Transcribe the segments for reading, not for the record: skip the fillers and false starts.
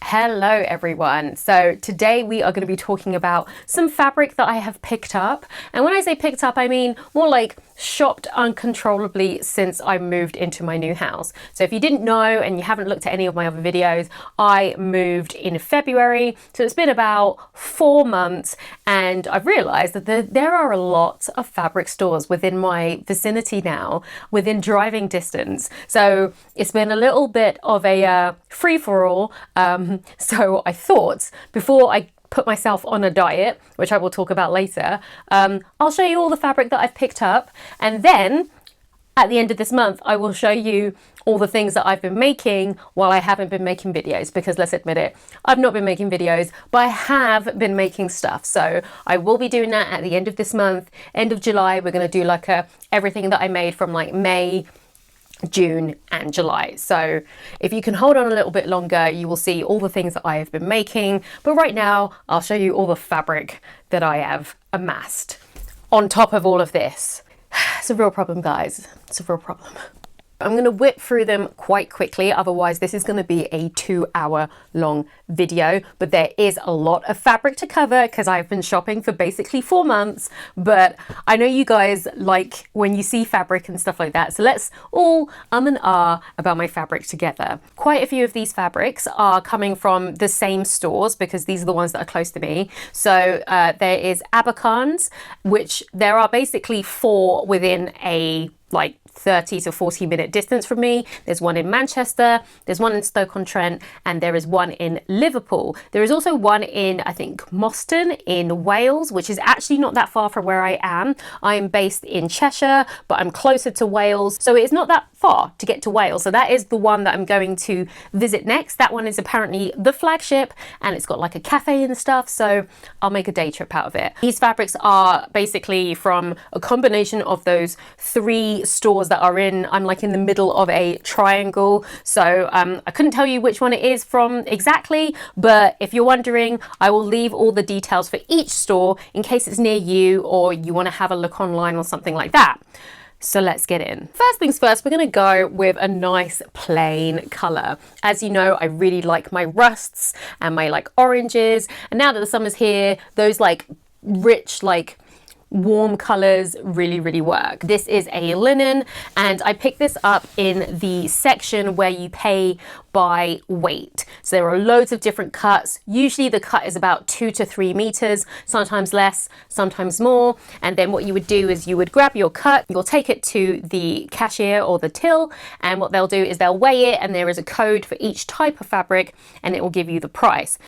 Hello everyone. So today we are going to be talking about some fabric that I have picked up. And when I say picked up, I mean more like shopped uncontrollably since I moved into my new house. So if you didn't know and you haven't looked at any of my other videos, I moved in February. So it's been about 4 months and I've realized that there are a lot of fabric stores within my vicinity now, within driving distance. So it's been a little bit of a free-for-all. So I thought before I put myself on a diet, which I will talk about later, I'll show you all the fabric that I've picked up, and then at the end of this month I will show you all the things that I've been making while I haven't been making videos, because let's admit it, I've not been making videos, but I have been making stuff. So I will be doing that at the end of this month. End of July we're going to do like everything that I made from like May, June and July. So if you can hold on a little bit longer, you will see all the things that I have been making. But right now I'll show you all the fabric that I have amassed on top of all of this. It's a real problem, guys. It's a real problem. I'm going to whip through them quite quickly, otherwise this is going to be a 2-hour long video, but there is a lot of fabric to cover because I've been shopping for basically 4 months, but I know you guys like when you see fabric and stuff like that, so let's all and ah about my fabric together. Quite a few of these fabrics are coming from the same stores because these are the ones that are close to me. So there is Abercarn's, which there are basically 4 within a like 30 to 40 minute distance from me. There's one in Manchester, there's one in Stoke-On-Trent, and there is one in Liverpool. There is also one in, I think, Moston in Wales, which is actually not that far from where I am. I am based in Cheshire, but I'm closer to Wales, so it's not that far to get to Wales. So that is the one that I'm going to visit next. That one is apparently the flagship, and it's got like a cafe and stuff, so I'll make a day trip out of it. These fabrics are basically from a combination of those 3 stores that are in, I'm like in the middle of a triangle, so I couldn't tell you which one it is from exactly, but if you're wondering, I will leave all the details for each store in case it's near you or you want to have a look online or something like that. So let's get in. First things first, we're going to go with a nice plain color. As you know, I really like my rusts and my like oranges, and now that the summer's here, those like rich like warm colors really work. This is a linen, and I picked this up in the section where you pay by weight. So there are loads of different cuts. Usually the cut is about 2 to 3 meters, sometimes less, sometimes more. And then what you would do is you would grab your cut, you'll take it to the cashier or the till, and what they'll do is they'll weigh it, and there is a code for each type of fabric, and it will give you the price.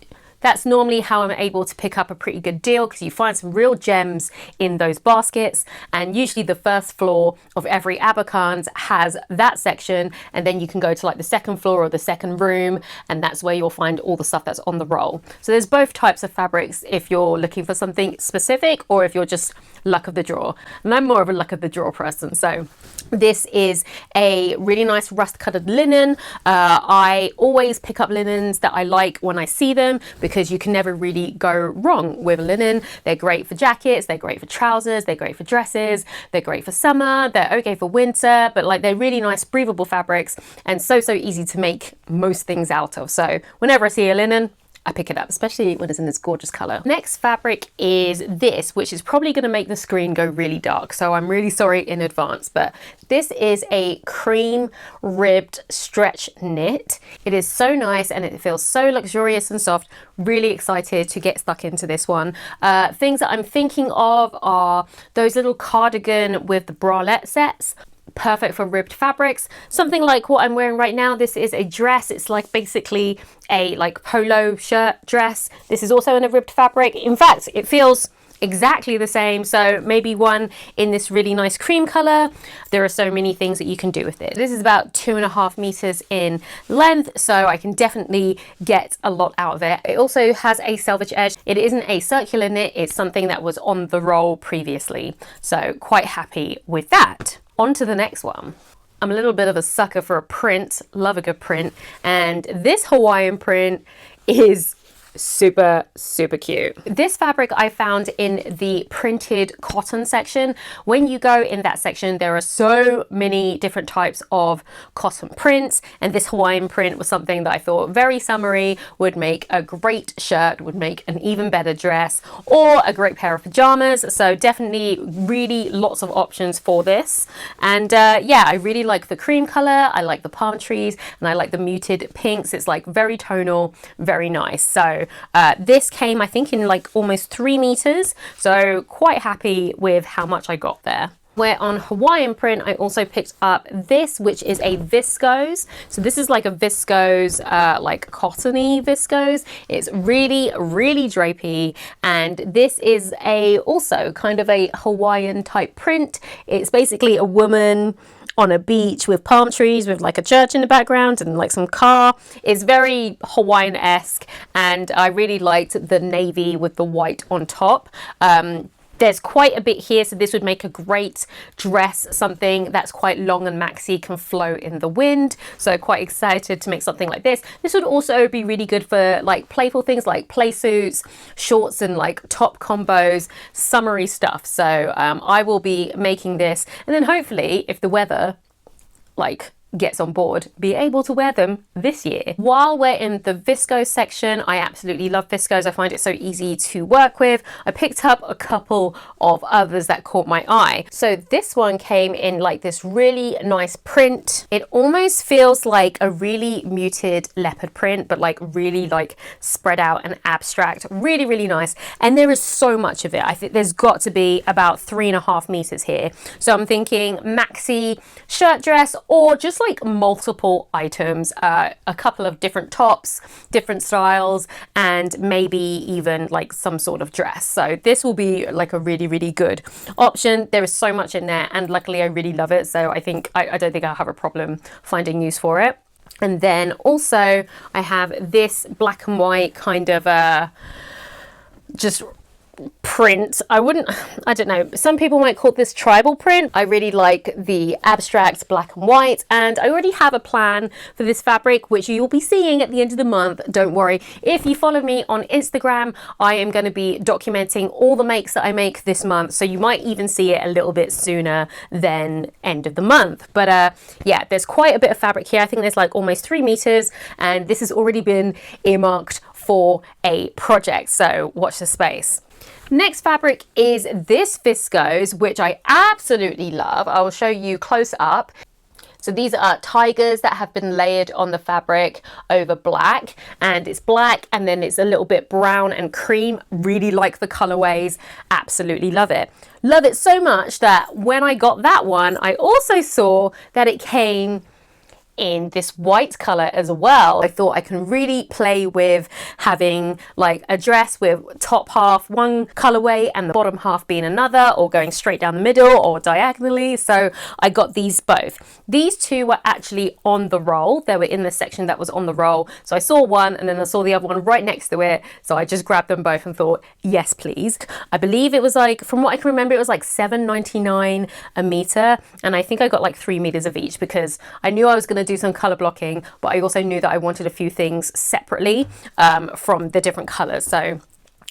That's normally how I'm able to pick up a pretty good deal, because you find some real gems in those baskets, and usually the first floor of every Abercarn's has that section, and then you can go to like the second floor or the second room, and that's where you'll find all the stuff that's on the roll. So there's both types of fabrics if you're looking for something specific or if you're just luck of the draw, and I'm more of a luck of the draw person. So this is a really nice rust colored linen. I always pick up linens that I like when I see them, because you can never really go wrong with linen. They're great for jackets, they're great for trousers, they're great for dresses, they're great for summer, they're okay for winter, but like they're really nice breathable fabrics and so easy to make most things out of. So whenever I see a linen, I pick it up, especially when it's in this gorgeous color. Next fabric is this, which is probably going to make the screen go really dark, so I'm really sorry in advance, but this is a cream ribbed stretch knit. It is so nice and it feels so luxurious and soft. Really excited to get stuck into this one. Things that I'm thinking of are those little cardigan with the bralette sets. Perfect for ribbed fabrics. Something like what I'm wearing right now. This is a dress. It's like basically a like polo shirt dress. This is also in a ribbed fabric. In fact, it feels exactly the same, so maybe one in this really nice cream color. There are so many things that you can do with it. This is about 2.5 meters in length, so I can definitely get a lot out of it. It also has a selvage edge. It isn't a circular knit, it's something that was on the roll previously, so quite happy with that. On to the next one. I'm a little bit of a sucker for a print, love a good print, and this Hawaiian print is super, super cute. This fabric I found in the printed cotton section. When you go in that section, there are so many different types of cotton prints, and this Hawaiian print was something that I thought very summery, would make a great shirt, would make an even better dress, or a great pair of pajamas. So definitely really lots of options for this. And yeah, I really like the cream color, I like the palm trees, and I like the muted pinks. It's like very tonal, very nice. So this came, I think, in like almost 3 meters. So quite happy with how much I got there. Where on Hawaiian print, I also picked up this, which is a viscose. So this is like a viscose, like cottony viscose. It's really, really drapey. And this is also kind of a Hawaiian type print. It's basically a woman on a beach with palm trees with like a church in the background and like some car. It's very Hawaiian-esque, and I really liked the navy with the white on top. There's quite a bit here, so this would make a great dress, something that's quite long and maxi, can flow in the wind. So quite excited to make something like this. This would also be really good for like playful things like play suits, shorts and like top combos, summery stuff. So I will be making this, and then hopefully if the weather like gets on board, be able to wear them this year. While we're in the viscose section, I absolutely love viscose. I find it so easy to work with. I picked up a couple of others that caught my eye. So this one came in like this really nice print. It almost feels like a really muted leopard print, but like really like spread out and abstract. Really, really nice. And there is so much of it. I think there's got to be about 3.5 meters here. So I'm thinking maxi shirt dress, or just like multiple items, a couple of different tops, different styles, and maybe even like some sort of dress. So this will be like a really, really good option. There is so much in there, and luckily I really love it. So I think I don't think I'll have a problem finding use for it. And then also I have this black and white kind of just print. I don't know, some people might call this tribal print. I really like the abstract black and white, and I already have a plan for this fabric, which you'll be seeing at the end of the month. Don't worry, if you follow me on Instagram, I am going to be documenting all the makes that I make this month, so you might even see it a little bit sooner than end of the month. But yeah, there's quite a bit of fabric here. I think there's like almost 3 meters, and this has already been earmarked for a project, so watch the space. Next fabric is this viscose, which I absolutely love. I will show you close up. So these are tigers that have been layered on the fabric over black, and it's black and then it's a little bit brown and cream. Really like the colorways, absolutely love it. Love it so much that when I got that one, I also saw that it came in this white color as well. I thought I can really play with having like a dress with top half one colorway and the bottom half being another, or going straight down the middle or diagonally. So I got these both. These two were actually on the roll. They were in the section that was on the roll. So I saw one and then I saw the other one right next to it. So I just grabbed them both and thought, yes, please. I believe it was like, from what I can remember, it was like $7.99 a meter. And I think I got like 3 meters of each, because I knew I was going to do some color blocking, but I also knew that I wanted a few things separately from the different colors. So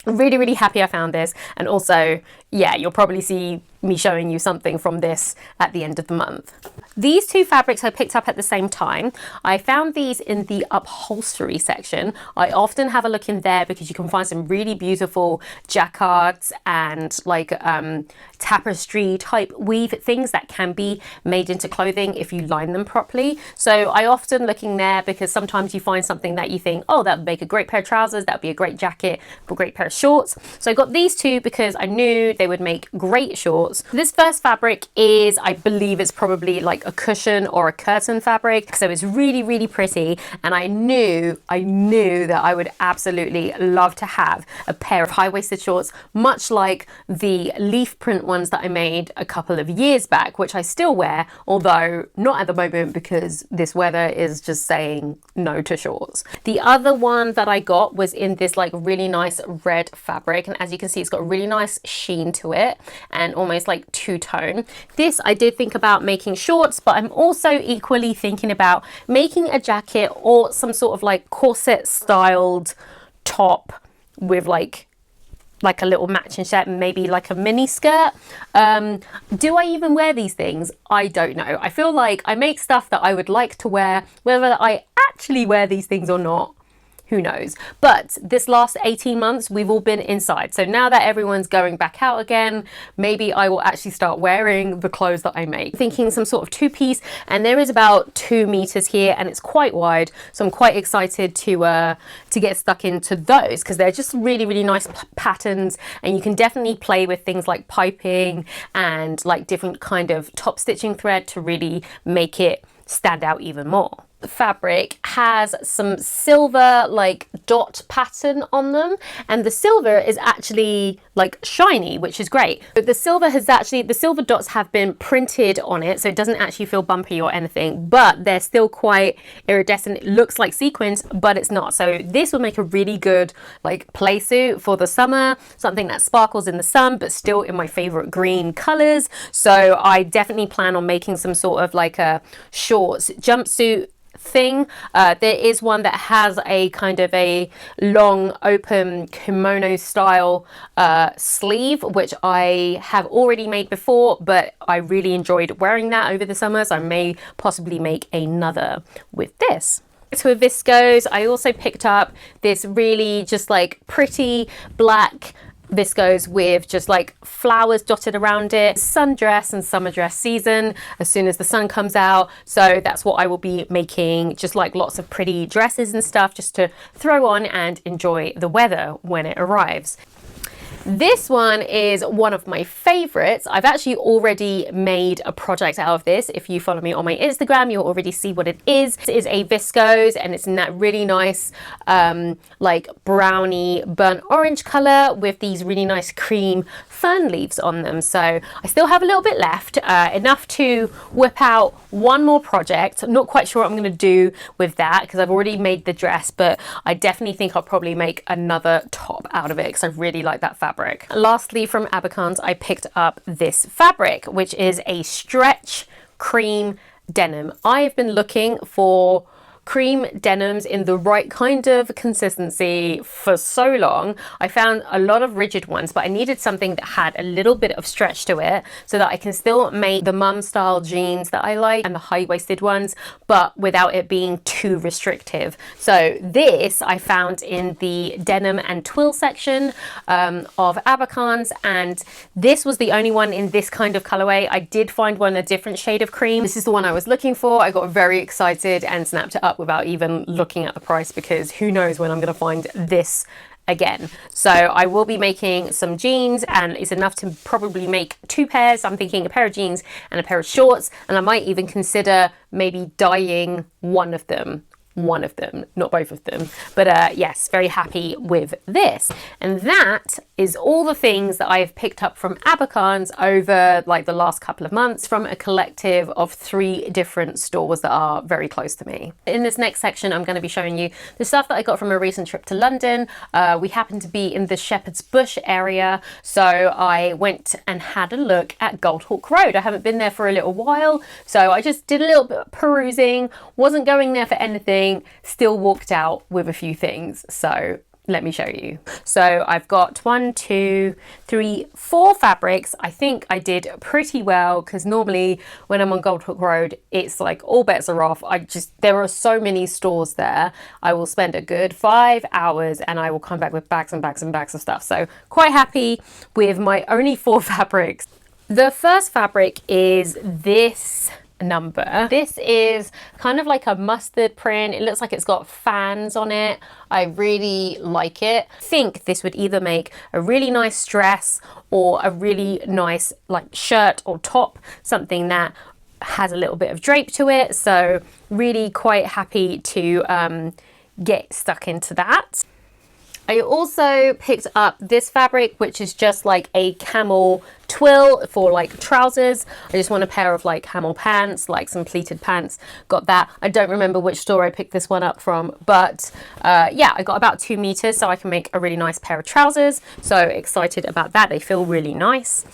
really, really happy I found this. And also, yeah, you'll probably see me showing you something from this at the end of the month. These two fabrics I picked up at the same time. I found these in the upholstery section. I often have a look in there because you can find some really beautiful jacquards and like tapestry type weave things that can be made into clothing if you line them properly. So I often look in there because sometimes you find something that you think, oh, that would make a great pair of trousers, that would be a great jacket, a great pair of shorts. So I got these two because I knew they would make great shorts. This first fabric is, I believe it's probably like a cushion or a curtain fabric. So it's really, really pretty. And I knew that I would absolutely love to have a pair of high-waisted shorts, much like the leaf print ones that I made a couple of years back, which I still wear, although not at the moment because this weather is just saying no to shorts. The other one that I got was in this like really nice red fabric. And as you can see, it's got a really nice sheen to it and almost like two-tone. This I did think about making shorts, but I'm also equally thinking about making a jacket or some sort of like corset styled top with like a little matching shirt and maybe like a mini skirt. Do I even wear these things? I don't know. I feel like I make stuff that I would like to wear. Whether I actually wear these things or not, who knows? But this last 18 months, we've all been inside. So now that everyone's going back out again, maybe I will actually start wearing the clothes that I make. Thinking some sort of two-piece, and there is about 2 meters here and it's quite wide. So I'm quite excited to get stuck into those because they're just really, really nice patterns, and you can definitely play with things like piping and like different kind of top stitching thread to really make it stand out even more. The fabric has some silver like dot pattern on them, and the silver is actually like shiny, which is great. But the silver dots have been printed on it, so it doesn't actually feel bumpy or anything, but they're still quite iridescent. It looks like sequins, but it's not. So this will make a really good like play suit for the summer, something that sparkles in the sun but still in my favorite green colors. So I definitely plan on making some sort of like a shorts jumpsuit thing. There is one that has a kind of a long open kimono style sleeve, which I have already made before, but I really enjoyed wearing that over the summer, so I may possibly make another with this. To a viscose, I also picked up this really just like pretty black viscose with just like flowers dotted around it. Sundress and summer dress season as soon as the sun comes out, so that's what I will be making, just like lots of pretty dresses and stuff just to throw on and enjoy the weather when it arrives. This one is one of my favorites. I've actually already made a project out of this. If you follow me on my Instagram, you'll already see what it is. It is a viscose, and it's in that really nice like browny burnt orange color with these really nice cream fern leaves on them. So I still have a little bit left, enough to whip out one more project. I'm not quite sure what I'm going to do with that because I've already made the dress, but I definitely think I'll probably make another top out of it because I really like that fabric. Lastly, from Abercrombie, I picked up this fabric, which is a stretch cream denim. I have been looking for cream denims in the right kind of consistency for so long. I found a lot of rigid ones, but I needed something that had a little bit of stretch to it so that I can still make the mum style jeans that I like and the high-waisted ones, but without it being too restrictive. So this I found in the denim and twill section of Abercrombie, and this was the only one in this kind of colorway. I did find one a different shade of cream. This is the one I was looking for. I got very excited and snapped it up without even looking at the price because who knows when I'm going to find this again. So I will be making some jeans, and it's enough to probably make 2 pairs. I'm thinking a pair of jeans and a pair of shorts, and I might even consider maybe dyeing one of them, not both of them. But yes, very happy with this. And that is all the things that I have picked up from Abercrombie over like the last couple of months from a collective of 3 different stores that are very close to me. In this next section, I'm going to be showing you the stuff that I got from a recent trip to London. We happened to be in the Shepherd's Bush area, so I went and had a look at Goldhawk Road. I haven't been there for a little while, so I just did a little bit of perusing, wasn't going there for anything, still walked out with a few things. So let me show you. So I've got 1, 2, 3, 4 fabrics. I think I did pretty well because normally when I'm on Goldhawk Road, it's like all bets are off. There are so many stores there. I will spend a good 5 hours and I will come back with bags and bags and bags of stuff. So quite happy with my only 4 fabrics. The first fabric is this number. This is kind of like a mustard print. It looks like it's got fans on it. I really like it. I think this would either make a really nice dress or a really nice like shirt or top, something that has a little bit of drape to it. So really quite happy to get stuck into that. I also picked up this fabric, which is just like a camel twill for like trousers. I just want a pair of like camel pants, like some pleated pants. Got that. I don't remember which store I picked this one up from, but yeah, I got about 2 meters, so I can make a really nice pair of trousers. So excited about that. They feel really nice.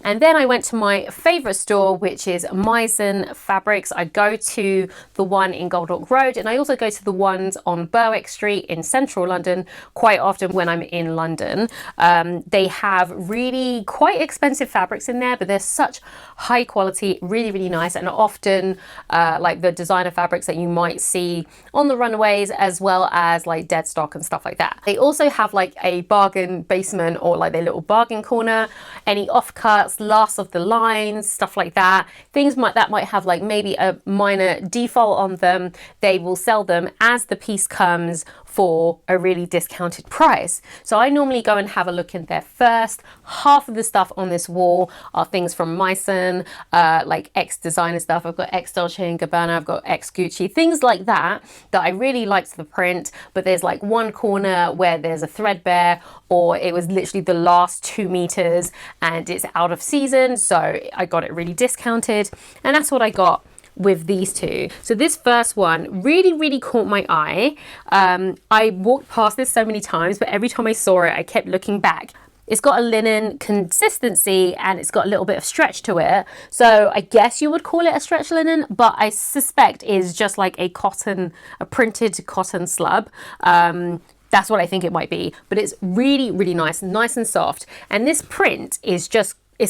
And then I went to my favorite store, which is Meisen Fabrics. I go to the one in Goldhawk Road, and I also go to the ones on Berwick Street in central London quite often when I'm in London. They have really quite expensive fabrics in there, but they're such high quality, really, really nice, and often like the designer fabrics that you might see on the runaways, as well as like dead stock and stuff like that. They also have like a bargain basement, or like their little bargain corner, any offcuts, last of the lines, stuff like that. Things that might have like maybe a minor default on them, they will sell them as the piece comes for a really discounted price. So I normally go and have a look in there first. Half of the stuff on this wall are things from Meisen, like ex-designer stuff. I've got ex-Dolce & Gabbana, I've got ex-Gucci, things like that I really liked the print, but there's like one corner where there's a threadbare, or it was literally the last 2 meters and it's out of season, so I got it really discounted, and that's what I got with these two. So this first one really, really caught my eye. I walked past this so many times, but every time I saw it, I kept looking back. It's got a linen consistency and it's got a little bit of stretch to it. So I guess you would call it a stretch linen, but I suspect is just like a printed cotton slub. That's what I think it might be, but it's really, really nice and soft. And this print is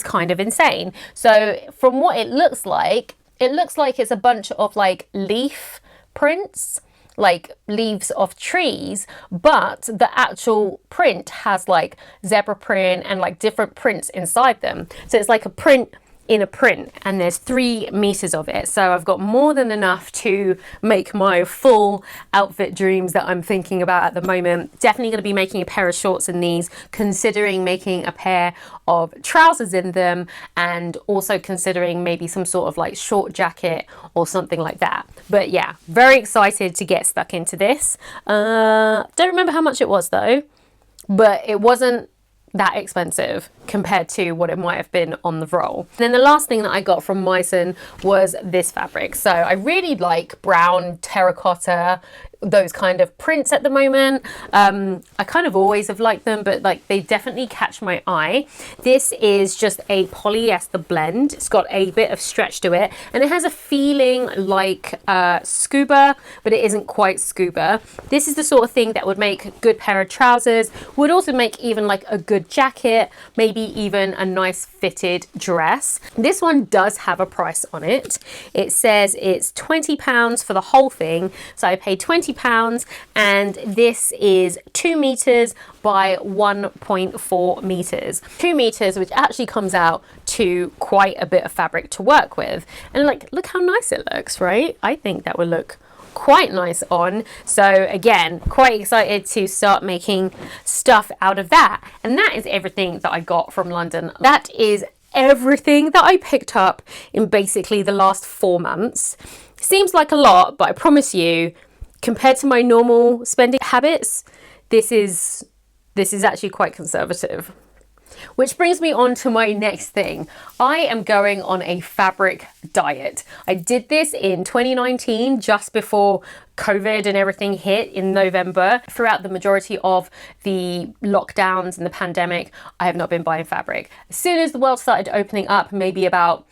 kind of insane. So from what it looks like it's a bunch of like leaf prints, like leaves of trees, but the actual print has like zebra print and like different prints inside them. So it's like a print in a print, and there's 3 meters of it. So I've got more than enough to make my full outfit dreams that I'm thinking about at the moment. Definitely going to be making a pair of shorts in these, considering making a pair of trousers in them, and also considering maybe some sort of like short jacket or something like that. But yeah, very excited to get stuck into this. Don't remember how much it was though, but it wasn't that expensive compared to what it might have been on the roll. And then the last thing that I got from Meisen was this fabric. So I really like brown terracotta, those kind of prints at the moment. I kind of always have liked them, but like they definitely catch my eye. This is just a polyester blend. It's got a bit of stretch to it, and it has a feeling like scuba, but it isn't quite scuba. This is the sort of thing that would make a good pair of trousers, would also make even like a good jacket, maybe even a nice fitted dress. This one does have a price on it. It says it's £20 for the whole thing, so I paid £20, and this is 2 meters by 1.4 meters. 2 meters, which actually comes out to quite a bit of fabric to work with. And like, look how nice it looks, right? I think that would look quite nice on. So again, quite excited to start making stuff out of that. And that is everything that I got from London. That is everything that I picked up in basically the last 4 months. Seems like a lot, but I promise you, compared to my normal spending habits, this is actually quite conservative. Which brings me on to my next thing. I am going on a fabric diet. I did this in 2019, just before COVID and everything hit in November. Throughout the majority of the lockdowns and the pandemic, I have not been buying fabric. As soon as the world started opening up, maybe about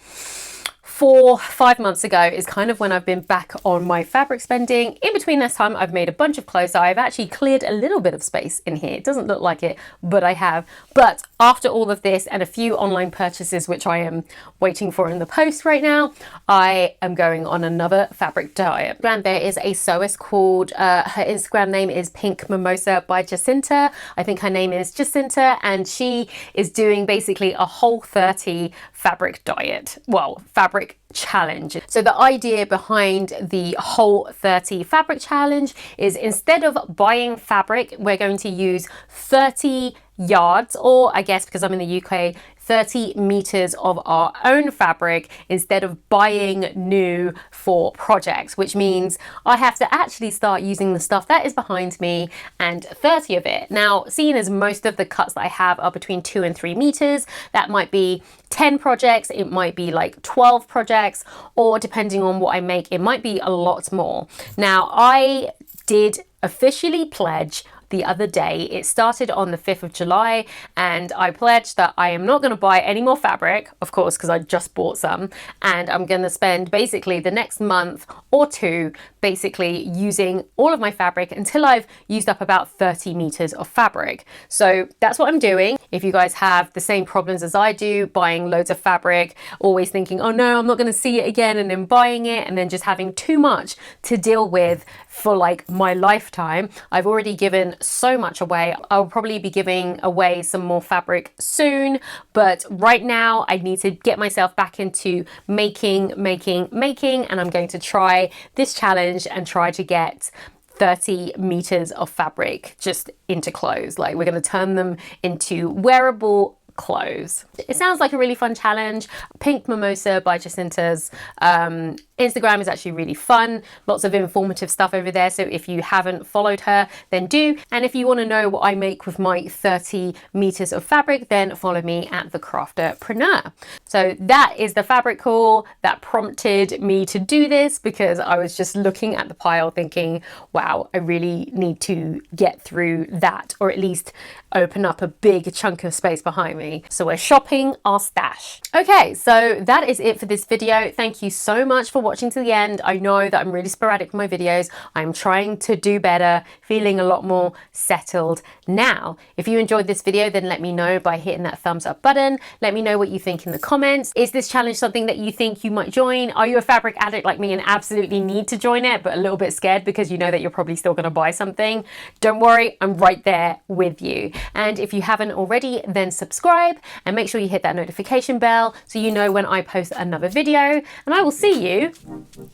4-5 months ago, is kind of when I've been back on my fabric spending. In between this time, I've made a bunch of clothes, so I've actually cleared a little bit of space in here. It doesn't look like it, but I have. But after all of this and a few online purchases, which I am waiting for in the post right now, I am going on another fabric diet. And there is a sewist called, her Instagram name is Pink Mimosa by Jacinta. I think her name is Jacinta, and she is doing basically a whole 30 fabric diet. Well, fabric challenge. So the idea behind the whole 30 fabric challenge is, instead of buying fabric, we're going to use 30 yards, or I guess because I'm in the UK, 30 meters of our own fabric, instead of buying new for projects, which means I have to actually start using the stuff that is behind me, and 30 of it. Now, seeing as most of the cuts that I have are between 2 and 3 meters, that might be 10 projects, it might be like 12 projects, or depending on what I make, it might be a lot more. Now, I did officially pledge the other day. It started on the 5th of July, and I pledged that I am not going to buy any more fabric, of course, because I just bought some, and I'm going to spend basically the next month or two basically using all of my fabric until I've used up about 30 meters of fabric. So that's what I'm doing. If you guys have the same problems as I do, buying loads of fabric, always thinking, oh no, I'm not going to see it again, and then buying it and then just having too much to deal with for like my lifetime, I've already given so much away. I'll probably be giving away some more fabric soon, but right now I need to get myself back into making, and I'm going to try this challenge and try to get 30 meters of fabric just into clothes. Like, we're going to turn them into wearable clothes. It sounds like a really fun challenge. Pink Mimosa by Jacinta's Instagram is actually really fun. Lots of informative stuff over there. So if you haven't followed her, then do. And if you want to know what I make with my 30 meters of fabric, then follow me at the Crafterpreneur. So that is the fabric haul that prompted me to do this, because I was just looking at the pile thinking, wow, I really need to get through that, or at least open up a big chunk of space behind me. So we're shopping our stash. Okay, so that is it for this video. Thank you so much for watching to the end. I know that I'm really sporadic with my videos. I'm trying to do better, feeling a lot more settled now. If you enjoyed this video, then let me know by hitting that thumbs up button. Let me know what you think in the comments. Is this challenge something that you think you might join? Are you a fabric addict like me and absolutely need to join it, but a little bit scared because you know that you're probably still going to buy something? Don't worry, I'm right there with you. And if you haven't already, then subscribe and make sure you hit that notification bell so you know when I post another video, and I will see you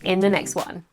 in the next one.